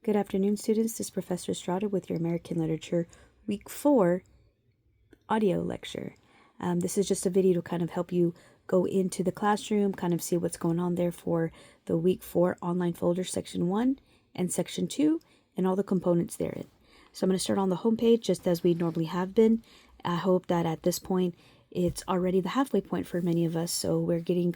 Good afternoon, students. This is Professor Estrada with your American Literature Week 4 audio lecture. This is just a video to kind of help you go into the classroom, kind of see what's going on there for the Week 4 online folder, Section 1 and Section 2, and all the components therein. So I'm going to start on the home page just as we normally have been. I hope that at this point it's already the halfway point for many of us, so we're getting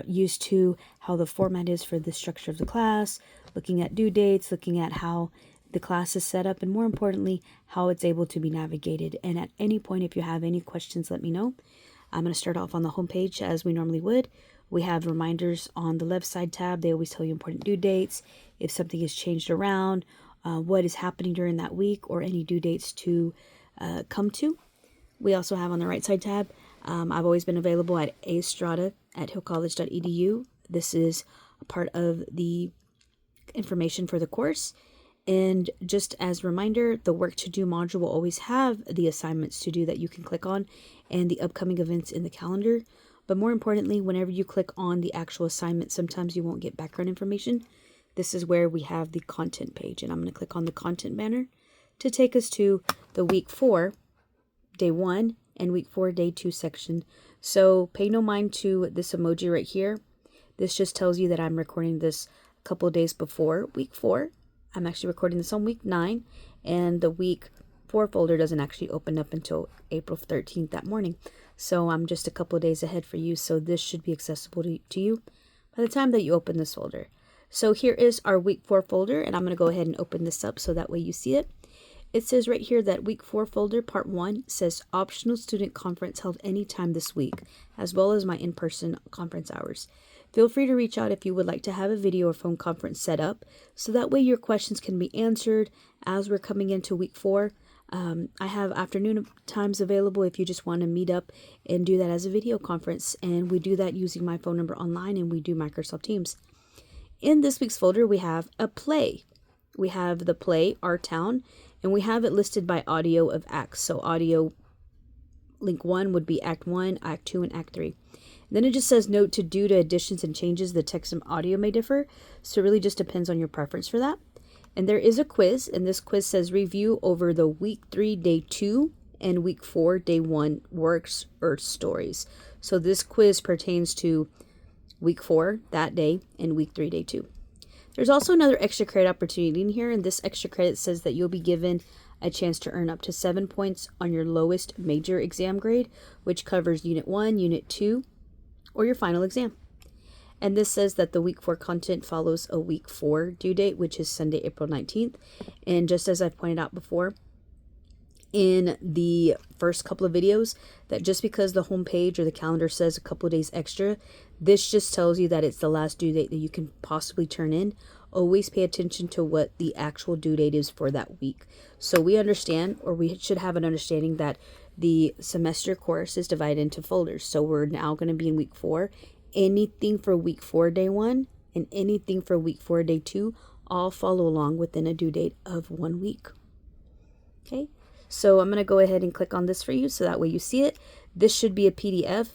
used to how the format is for the structure of the class, looking at due dates, looking at how the class is set up, and more importantly, how it's able to be navigated. And at any point, if you have any questions, let me know. I'm going to start off on the home page as we normally would. We have reminders on the left side tab. They always tell you important due dates, if something is changed around, what is happening during that week, or any due dates to come to. We also have on the right side tab, I've always been available at astrada@hillcollege.edu. This is a part of the information for the course. And just as a reminder, the work to do module will always have the assignments to do that you can click on and the upcoming events in the calendar. But more importantly, whenever you click on the actual assignment, sometimes you won't get background information. This is where we have the content page, and I'm going to click on the content banner to take us to the Week 4 Day 1 and Week 4 Day 2 section. So pay no mind to this emoji right here. This just tells you that I'm recording this a couple of days before Week 4. I'm actually recording this on Week 9, and the Week 4 folder doesn't actually open up until April 13th that morning. So I'm just a couple of days ahead for you, so this should be accessible to you by the time that you open this folder. So here is our Week 4 folder, and I'm going to go ahead and open this up so that way you see it. It says right here that Week 4 folder, Part 1, says optional student conference held anytime this week, as well as my in-person conference hours. Feel free to reach out if you would like to have a video or phone conference set up, so that way your questions can be answered as we're coming into Week 4. I have afternoon times available if you just want to meet up and do that as a video conference, and we do that using my phone number online, and we do Microsoft Teams. In this week's folder, we have a play. We have the play, Our Town, and we have it listed by audio of acts. So audio link 1 would be Act 1, Act 2, and Act 3. Then it just says, note to due to additions and changes, the text and audio may differ. So it really just depends on your preference for that. And there is a quiz, and this quiz says review over the Week 3, Day 2, and Week 4, Day 1 works or stories. So this quiz pertains to Week 4, that day, and Week 3, Day 2. There's also another extra credit opportunity in here, and this extra credit says that you'll be given a chance to earn up to 7 points on your lowest major exam grade, which covers Unit 1, Unit 2, or your final exam. And this says that the Week 4 content follows a Week 4 due date, which is Sunday, April 19th. And just as I've pointed out before in the first couple of videos, that just because the home page or the calendar says a couple of days extra, this just tells you that it's the last due date that you can possibly turn in. Always pay attention to what the actual due date is for that week. So we understand, or we should have an understanding, that the semester course is divided into folders. So we're now going to be in Week 4. Anything for Week 4 Day 1 and anything for Week 4 Day 2 all follow along within a due date of 1 week. Okay, so I'm going to go ahead and click on this for you so that way you see it. This should be a PDF.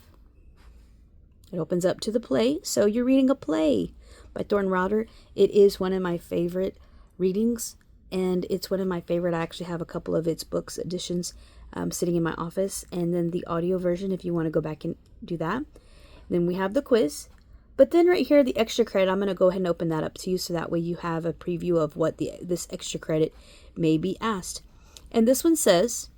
It opens up to the play. So you're reading a play by Thornton Wilder. It is one of my favorite readings, and it's one of my favorite. I actually have a couple of its books editions sitting in my office, and then the audio version if you want to go back and do that. Then we have the quiz, but then right here, the extra credit, I'm going to go ahead and open that up to you so that way you have a preview of what this extra credit may be asked. And this one says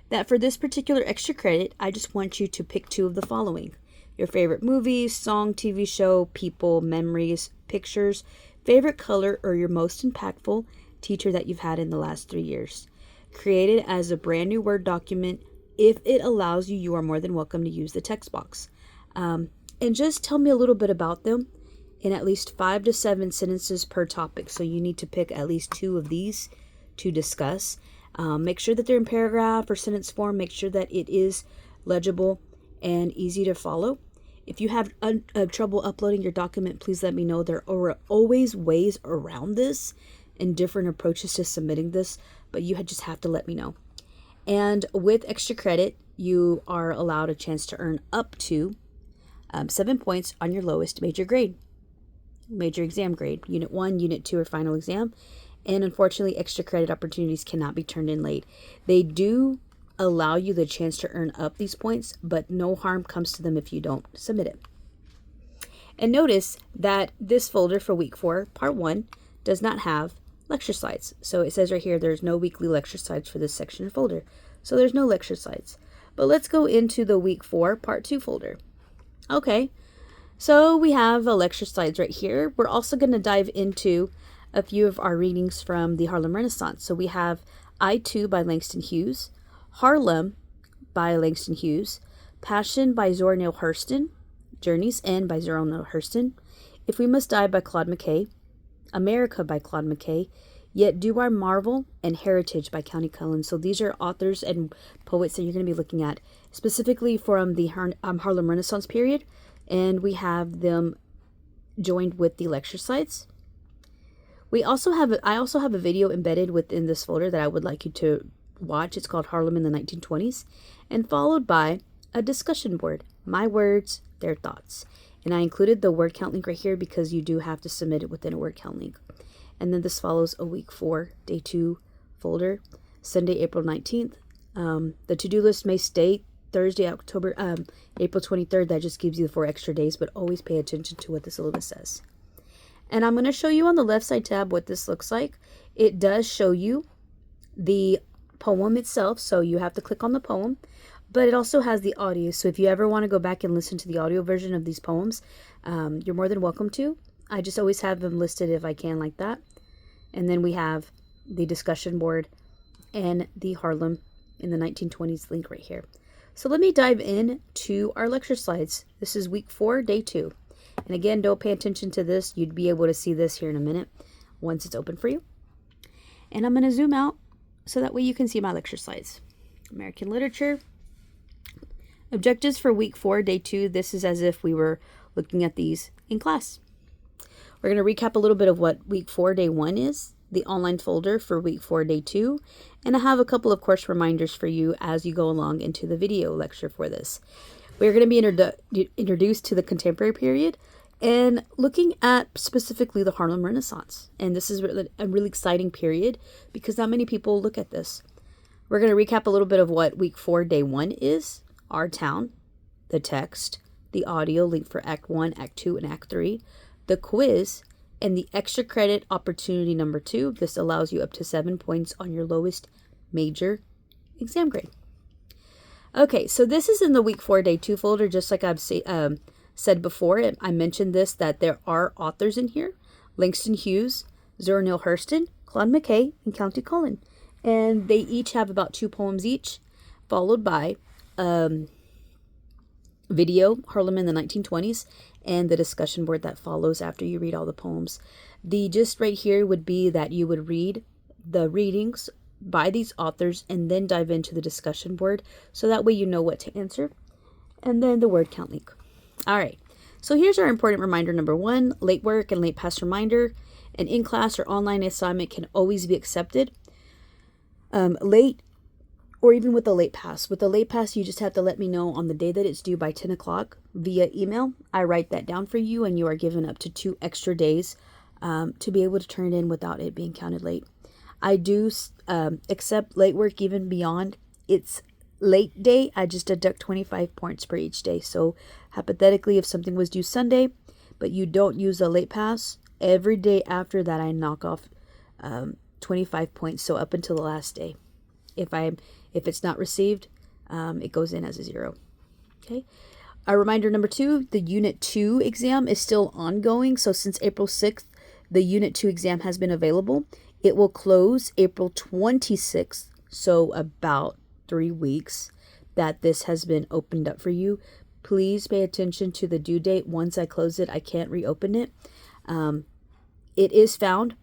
that for this particular extra credit, I just want you to pick 2 of the following: your favorite movie, song, TV show, people, memories, pictures, favorite color, or your most impactful teacher that you've had in the last 3 years. Create it as a brand new Word document. If it allows you, you are more than welcome to use the text box. And just tell me a little bit about them in at least 5 to 7 sentences per topic. So you need to pick at least 2 of these to discuss. Make sure that they're in paragraph or sentence form. Make sure that it is legible and easy to follow. If you have trouble uploading your document, please let me know. There are always ways around this and different approaches to submitting this, but you just have to let me know. And with extra credit, you are allowed a chance to earn up to 7 points on your lowest major exam grade, Unit 1, Unit 2, or final exam. And unfortunately, extra credit opportunities cannot be turned in late. They do allow you the chance to earn up these points, but no harm comes to them if you don't submit it. And notice that this folder for week 4, part 1, does not have lecture slides. So it says right here, there's no weekly lecture slides for this section or folder. So there's no lecture slides. But let's go into the week 4, part 2 folder. Okay, so we have lecture slides right here. We're also going to dive into a few of our readings from the Harlem Renaissance. So we have I Too by Langston Hughes, Harlem by Langston Hughes, Passion by Zora Neale Hurston, Journey's End by Zora Neale Hurston, If We Must Die by Claude McKay, America by Claude McKay, Yet Do I Marvel, and Heritage by Countee Cullen. So these are authors and poets that you're going to be looking at specifically from the Harlem Renaissance period, and we have them joined with the lecture slides. I also have a video embedded within this folder that I would like you to watch. It's called Harlem in the 1920s, and followed by a discussion board, my words, their thoughts. And I included the word count link right here because you do have to submit it within a word count link. And then this follows a week 4, day 2 folder, Sunday, April 19th. The to-do list may stay Thursday, April 23rd. That just gives you the 4 extra days, but always pay attention to what the syllabus says. And I'm going to show you on the left side tab what this looks like. It does show you the poem itself, so you have to click on the poem, but it also has the audio. So if you ever want to go back and listen to the audio version of these poems, you're more than welcome to. I just always have them listed if I can like that. And then we have the discussion board and the Harlem in the 1920s link right here. So let me dive in to our lecture slides. This is week 4, day 2. And again, don't pay attention to this. You'd be able to see this here in a minute once it's open for you. And I'm going to zoom out so that way you can see my lecture slides. American Literature. Objectives for week 4, day 2. This is as if we were looking at these in class. We're going to recap a little bit of what week 4, day 1 is, the online folder for week 4, day 2, and I have a couple of course reminders for you as you go along into the video lecture for this. We're going to be introduced to the contemporary period and looking at specifically the Harlem Renaissance. And this is a really exciting period because not many people look at this. We're going to recap a little bit of what week 4, day 1 is, our town, the text, the audio link for Act 1, Act 2, and Act 3, the quiz, and the extra credit opportunity number 2. This allows you up to 7 points on your lowest major exam grade. Okay, so this is in the week 4, day 2 folder, just like I've said before. I mentioned this, that there are authors in here: Langston Hughes, Zora Neale Hurston, Claude McKay, and Countee Cullen. And they each have about 2 poems each, followed by video, Harlem in the 1920s, and the discussion board that follows after you read all the poems. The gist right here would be that you would read the readings by these authors and then dive into the discussion board, so that way you know what to answer. And then the word count link. All right, so here's our important reminder number 1, late work and late pass reminder. An in-class or online assignment can always be accepted. Late, or even with a late pass. With a late pass, you just have to let me know on the day that it's due by 10 o'clock via email. I write that down for you, and you are given up to 2 extra days to be able to turn it in without it being counted late. I do accept late work even beyond its late day. I just deduct 25 points per each day. So hypothetically, if something was due Sunday, but you don't use a late pass, every day after that I knock off 25 points. So up until the last day. If it's not received, it goes in as a 0. Okay. Reminder number 2, the Unit 2 exam is still ongoing. So since April 6th, the Unit 2 exam has been available. It will close April 26th, so about 3 weeks that this has been opened up for you. Please pay attention to the due date. Once I close it, I can't reopen it. It is found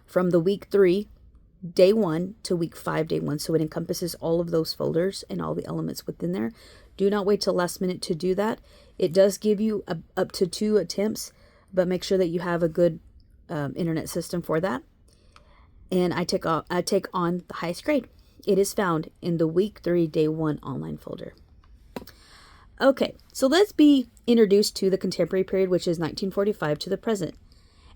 from the week 3, day 1 to week 5, day 1. So it encompasses all of those folders and all the elements within there. Do not wait till last minute to do that. It does give you up to 2 attempts, but make sure that you have a good internet system for that. And I take on the highest grade. It is found in the week 3, day 1 online folder. Okay, so let's be introduced to the contemporary period, which is 1945 to the present.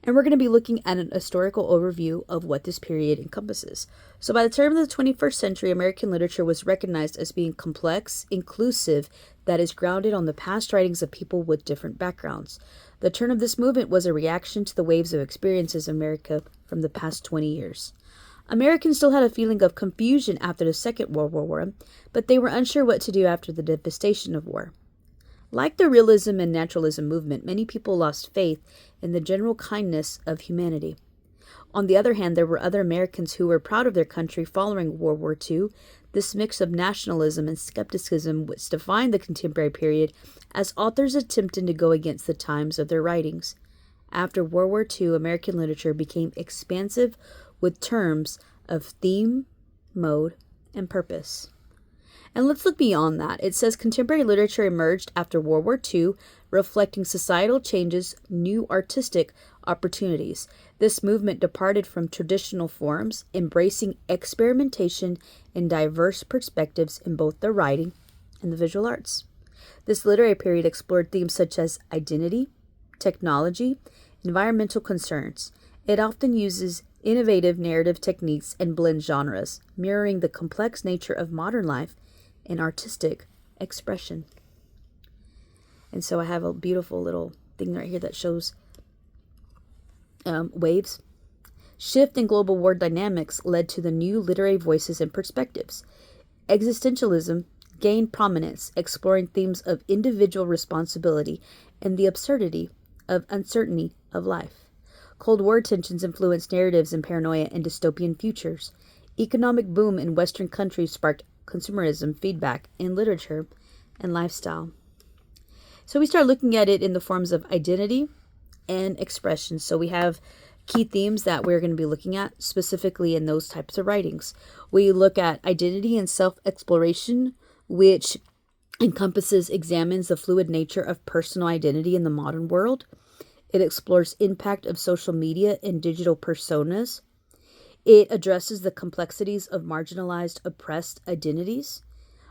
And we're going to be looking at an historical overview of what this period encompasses. So by the turn of the 21st century, American literature was recognized as being complex, inclusive, that is grounded on the past writings of people with different backgrounds. The turn of this movement was a reaction to the waves of experiences in America from the past 20 years. Americans still had a feeling of confusion after the Second World War, but they were unsure what to do after the devastation of war. Like the realism and naturalism movement, many people lost faith in the general kindness of humanity. On the other hand, there were other Americans who were proud of their country following World War II. This mix of nationalism and skepticism which defined the contemporary period as authors attempted to go against the times of their writings. After World War II, American literature became expansive with terms of theme, mode, and purpose. And let's look beyond that. It says contemporary literature emerged after World War II, reflecting societal changes, new artistic opportunities. This movement departed from traditional forms, embracing experimentation and diverse perspectives in both the writing and the visual arts. This literary period explored themes such as identity, technology, environmental concerns. It often uses innovative narrative techniques and blends genres, mirroring the complex nature of modern life and artistic expression. And so I have a beautiful little thing right here that shows waves. Shift in global war dynamics led to the new literary voices and perspectives. Existentialism gained prominence, exploring themes of individual responsibility and the absurdity of uncertainty of life. Cold War tensions influenced narratives in paranoia and dystopian futures. Economic boom in Western countries sparked consumerism feedback in literature and lifestyle. So we start looking at it in the forms of identity and expression. So we have key themes that we're going to be looking at specifically in those types of writings. We look at identity and self-exploration, which examines the fluid nature of personal identity in the modern world. It explores impact of social media and digital personas. It addresses the complexities of marginalized, oppressed identities,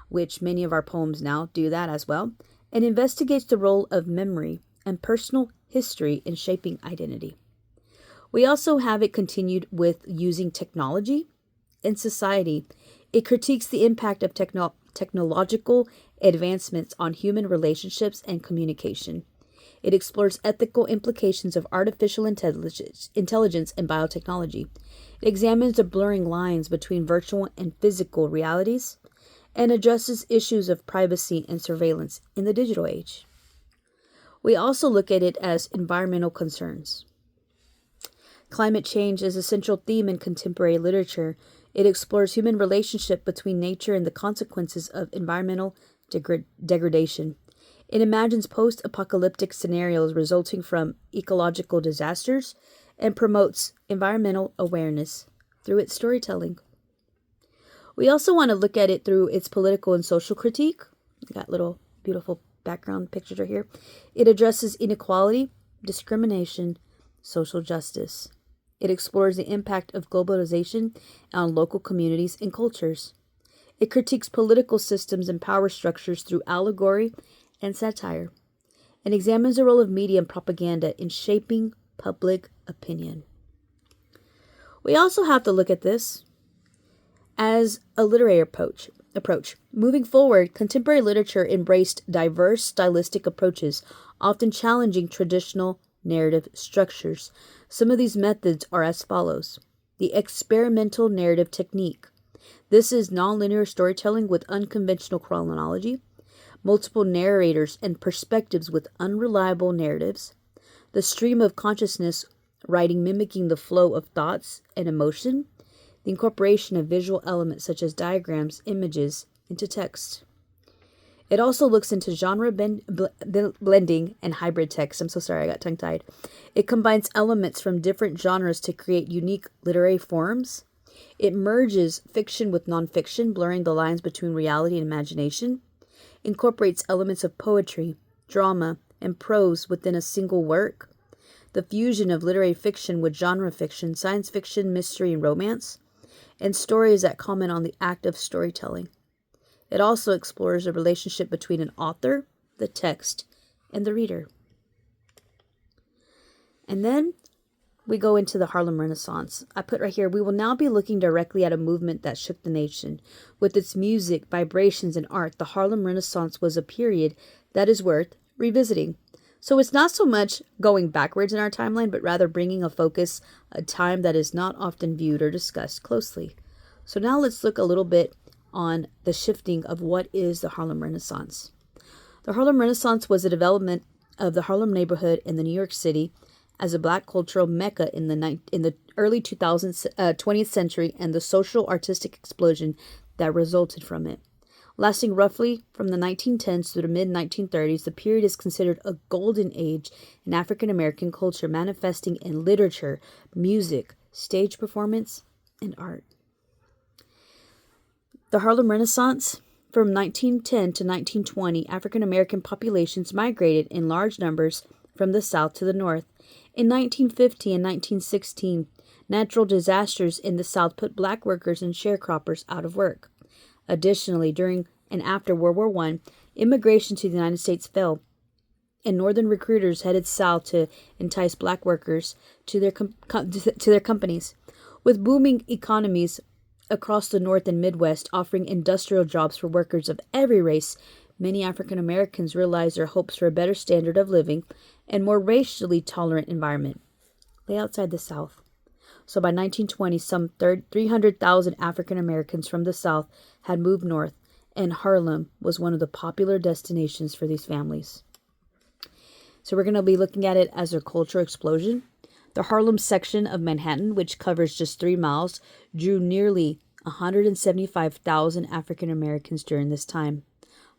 which many of our poems now do that as well, and investigates the role of memory and personal history in shaping identity. We also have it continued with using technology in society. It critiques the impact of technological advancements on human relationships and communication. It explores ethical implications of artificial intelligence and biotechnology. It examines the blurring lines between virtual and physical realities and addresses issues of privacy and surveillance in the digital age. We also look at it as environmental concerns. Climate change is a central theme in contemporary literature. It explores human relationship between nature and the consequences of environmental degradation. It imagines post-apocalyptic scenarios resulting from ecological disasters and promotes environmental awareness through its storytelling. We also want to look at it through its political and social critique. Got little beautiful background pictures right here. It addresses inequality, discrimination, social justice. It explores the impact of globalization on local communities and cultures. It critiques political systems and power structures through allegory and satire, and examines the role of media and propaganda in shaping public opinion. We also have to look at this as a literary approach. Moving forward, contemporary literature embraced diverse stylistic approaches, often challenging traditional narrative structures. Some of these methods are as follows. The experimental narrative technique. This is nonlinear storytelling with unconventional chronology, multiple narrators and perspectives with unreliable narratives, the stream of consciousness writing mimicking the flow of thoughts and emotion, the incorporation of visual elements such as diagrams, images, into text. It also looks into genre blending and hybrid text. I'm so sorry, I got tongue-tied. It combines elements from different genres to create unique literary forms. It merges fiction with nonfiction, blurring the lines between reality and imagination. Incorporates elements of poetry, drama, and prose within a single work. The fusion of literary fiction with genre fiction, science fiction, mystery, and romance, and stories that comment on the act of storytelling. It also explores the relationship between an author, the text, and the reader. And then we go into the Harlem Renaissance. I put right here, we will now be looking directly at a movement that shook the nation. With its music, vibrations, and art, the Harlem Renaissance was a period that is worth revisiting. So it's not so much going backwards in our timeline, but rather bringing a time that is not often viewed or discussed closely. So now let's look a little bit on the shifting of what is the Harlem Renaissance. The Harlem Renaissance was a development of the Harlem neighborhood in the New York City as a black cultural mecca in the early 20th century, and the social artistic explosion that resulted from it. Lasting roughly from the 1910s to the mid-1930s, the period is considered a golden age in African American culture, manifesting in literature, music, stage performance, and art. The Harlem Renaissance. From 1910 to 1920, African American populations migrated in large numbers from the south to the north. In 1950 and 1916, natural disasters in the South put black workers and sharecroppers out of work. Additionally, during and after World War I, immigration to the United States fell, and northern recruiters headed south to entice black workers to their companies. With booming economies across the North and Midwest offering industrial jobs for workers of every race, many African Americans realized their hopes for a better standard of living and more racially tolerant environment lay outside the South. So by 1920, some 300,000 African Americans from the South had moved north, and Harlem was one of the popular destinations for these families. So we're going to be looking at it as a cultural explosion. The Harlem section of Manhattan, which covers just 3 miles, drew nearly 175,000 African Americans during this time.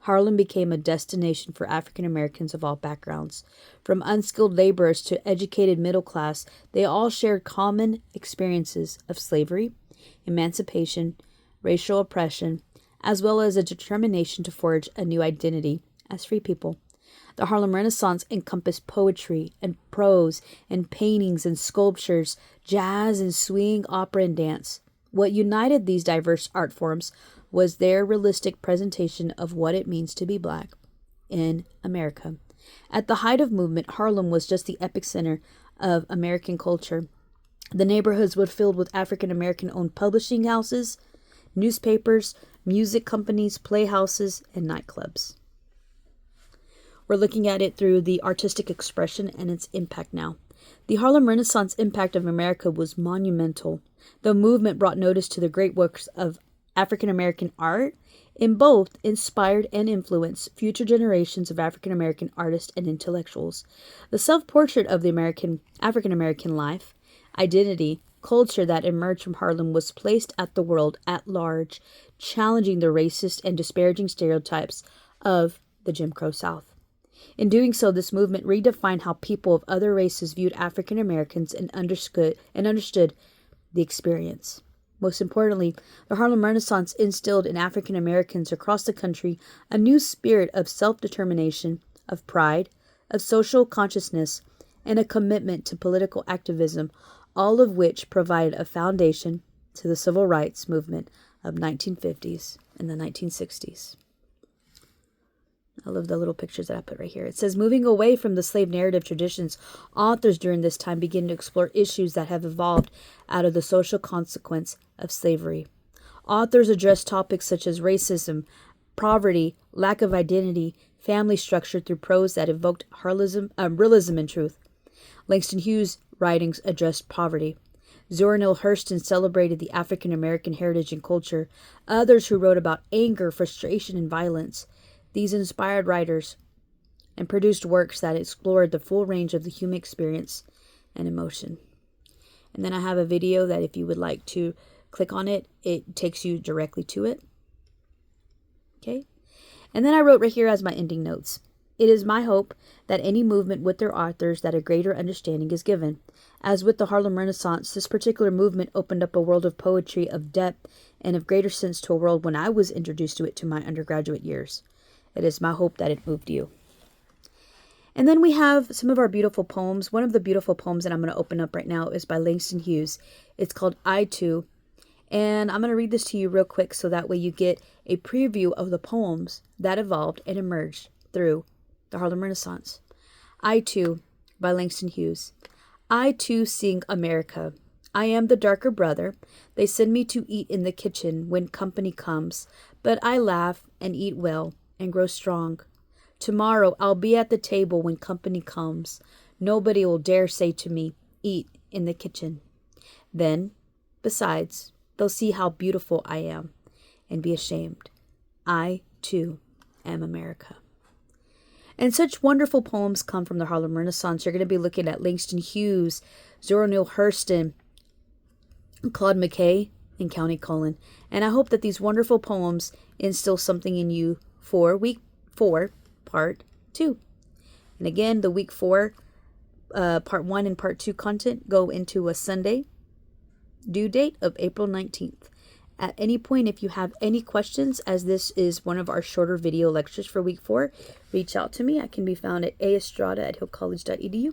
Harlem became a destination for African Americans of all backgrounds. From unskilled laborers to educated middle class, they all shared common experiences of slavery, emancipation, racial oppression, as well as a determination to forge a new identity as free people. The Harlem Renaissance encompassed poetry and prose and paintings and sculptures, jazz and swing, opera and dance. What united these diverse art forms was their realistic presentation of what it means to be black in America. At the height of movement, Harlem was just the epicenter of American culture. The neighborhoods were filled with African American owned publishing houses, newspapers, music companies, playhouses, and nightclubs. We're looking at it through the artistic expression and its impact now. The Harlem Renaissance impact of America was monumental. The movement brought notice to the great works of African American art, in both inspired and influenced future generations of African American artists and intellectuals. The self-portrait of the African American life, identity, culture that emerged from Harlem was placed at the world at large, challenging the racist and disparaging stereotypes of the Jim Crow South. In doing so, this movement redefined how people of other races viewed African Americans and understood the experience. Most importantly, the Harlem Renaissance instilled in African Americans across the country a new spirit of self-determination, of pride, of social consciousness, and a commitment to political activism, all of which provided a foundation to the civil rights movement of 1950s and the 1960s. I love the little pictures that I put right here. It says, moving away from the slave narrative traditions, authors during this time begin to explore issues that have evolved out of the social consequence of slavery. Authors address topics such as racism, poverty, lack of identity, family structure through prose that evoked realism and truth. Langston Hughes' writings addressed poverty. Zora Neale Hurston celebrated the African American heritage and culture. Others who wrote about anger, frustration, and violence. These inspired writers and produced works that explored the full range of the human experience and emotion. And then I have a video that if you would like to click on it, it takes you directly to it. Okay. And then I wrote right here as my ending notes. It is my hope that any movement with their authors that a greater understanding is given. As with the Harlem Renaissance, this particular movement opened up a world of poetry, of depth, and of greater sense to a world when I was introduced to it to my undergraduate years. It is my hope that it moved you. And then we have some of our beautiful poems. One of the beautiful poems that I'm going to open up right now is by Langston Hughes. It's called I Too. And I'm going to read this to you real quick so that way you get a preview of the poems that evolved and emerged through the Harlem Renaissance. I Too by Langston Hughes. I too sing America. I am the darker brother. They send me to eat in the kitchen when company comes, but I laugh and eat well and grow strong. Tomorrow I'll be at the table when company comes. Nobody will dare say to me, eat in the kitchen. Then, besides, they'll see how beautiful I am and be ashamed. I, too, am America. And such wonderful poems come from the Harlem Renaissance. You're going to be looking at Langston Hughes, Zora Neale Hurston, Claude McKay, and County Cullen. And I hope that these wonderful poems instill something in you for week 4, part 2. And again, the week 4, part 1 and part 2 content go into a Sunday due date of April 19th. At any point, if you have any questions, as this is one of our shorter video lectures for week 4, reach out to me. I can be found at aestrada@hillcollege.edu.